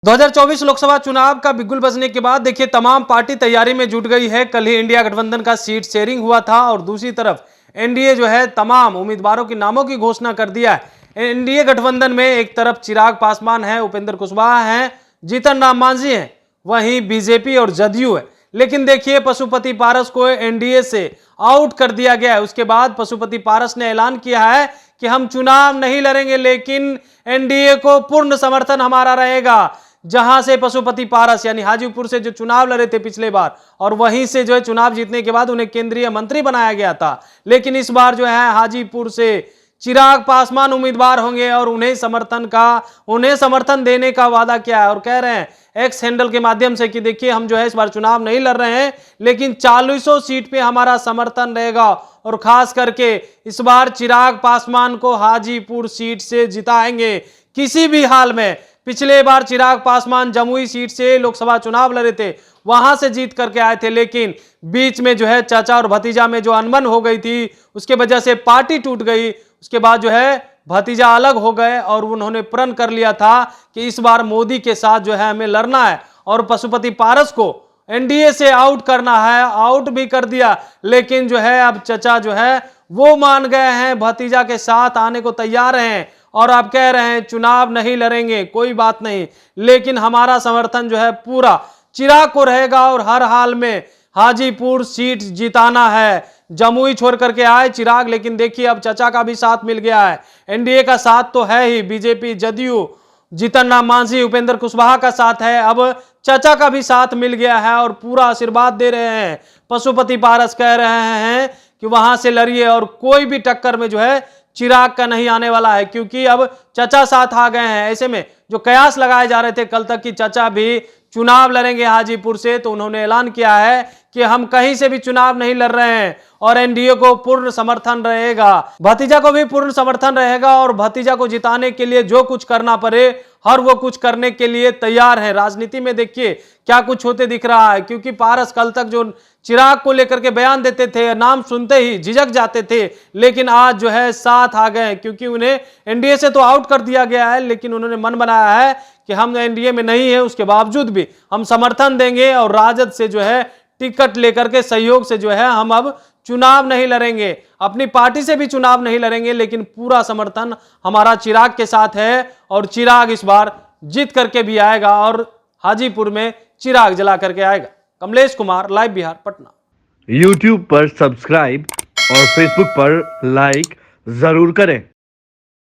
2024 लोकसभा चुनाव का बिगुल बजने के बाद देखिए तमाम पार्टी तैयारी में जुट गई है। कल ही इंडिया गठबंधन का सीट शेयरिंग हुआ था और दूसरी तरफ एनडीए जो है तमाम उम्मीदवारों के नामों की घोषणा कर दिया है। एनडीए गठबंधन में एक तरफ चिराग पासवान है, उपेंद्र कुशवाहा है, जीतन राम मांझी है, वहीं बीजेपी और जदयू है। लेकिन देखिए पशुपति पारस को एनडीए से आउट कर दिया गया है। उसके बाद पशुपति पारस ने ऐलान किया है कि हम चुनाव नहीं लड़ेंगे, लेकिन एनडीए को पूर्ण समर्थन हमारा रहेगा। जहां से पशुपति पारस यानी हाजीपुर से जो चुनाव लड़े थे पिछले बार, और वहीं से जो है चुनाव जीतने के बाद उन्हें केंद्रीय मंत्री बनाया गया था, लेकिन इस बार जो है हाजीपुर से चिराग पासवान उम्मीदवार होंगे और उन्हें समर्थन देने का वादा किया है। और कह रहे हैं एक्स हैंडल के माध्यम से कि देखिए हम जो है इस बार चुनाव नहीं लड़ रहे हैं, लेकिन 40 सीट पे हमारा समर्थन रहेगा और खास करके इस बार चिराग पासवान को हाजीपुर सीट से जिताएंगे किसी भी हाल में। पिछले बार चिराग पासवान जमुई सीट से लोकसभा चुनाव लड़े थे, वहां से जीत करके आए थे, लेकिन बीच में जो है चाचा और भतीजा में जो अनबन हो गई थी, उसके वजह से पार्टी टूट गई। उसके बाद जो है भतीजा अलग हो गए और उन्होंने प्रण कर लिया था कि इस बार मोदी के साथ जो है हमें लड़ना है और पशुपति पारस को एनडीए से आउट करना है। आउट भी कर दिया, लेकिन जो है अब चचा जो है वो मान गए हैं, भतीजा के साथ आने को तैयार हैं और आप कह रहे हैं चुनाव नहीं लड़ेंगे, कोई बात नहीं, लेकिन हमारा समर्थन जो है पूरा चिराग को रहेगा और हर हाल में हाजीपुर सीट जिताना है। जमुई छोड़ करके आए चिराग, लेकिन देखिए अब चचा का भी साथ मिल गया है। एनडीए का साथ तो है ही, बीजेपी, जदयू, जीतन राम मांझी, उपेंद्र कुशवाहा का साथ है, अब चचा का भी साथ मिल गया है और पूरा आशीर्वाद दे रहे हैं। पशुपति पारस कह रहे हैं कि वहां से लड़िए और कोई भी टक्कर में जो है चिराग का नहीं आने वाला है, क्योंकि अब चचा साथ आ गए हैं। ऐसे में जो कयास लगाए जा रहे थे कल तक कि चचा भी चुनाव लड़ेंगे हाजीपुर से, तो उन्होंने ऐलान किया है कि हम कहीं से भी चुनाव नहीं लड़ रहे हैं और एनडीए को पूर्ण समर्थन रहेगा। भतीजा को भी पूर्ण समर्थन रहेगा और भतीजा को जिताने के लिए जो कुछ करना पड़े हर वो कुछ करने के लिए तैयार है। राजनीति में देखिए क्या कुछ होते दिख रहा है, क्योंकि पारस कल तक जो चिराग को लेकर के बयान देते थे, नाम सुनते ही झिझक जाते थे, लेकिन आज जो है साथ आ गए, क्योंकि उन्हें एनडीए से तो आउट कर दिया गया है, लेकिन उन्होंने मन बनाया है कि हम एनडीए में नहीं है, उसके बावजूद भी हम समर्थन देंगे और राजद से जो है टिकट लेकर के सहयोग से जो है हम अब चुनाव नहीं लड़ेंगे, अपनी पार्टी से भी चुनाव नहीं लड़ेंगे, लेकिन पूरा समर्थन हमारा चिराग के साथ है और चिराग इस बार जीत करके भी आएगा और हाजीपुर में चिराग जला करके आएगा। कमलेश कुमार, लाइव बिहार, पटना। YouTube पर सब्सक्राइब और Facebook पर लाइक जरूर करें।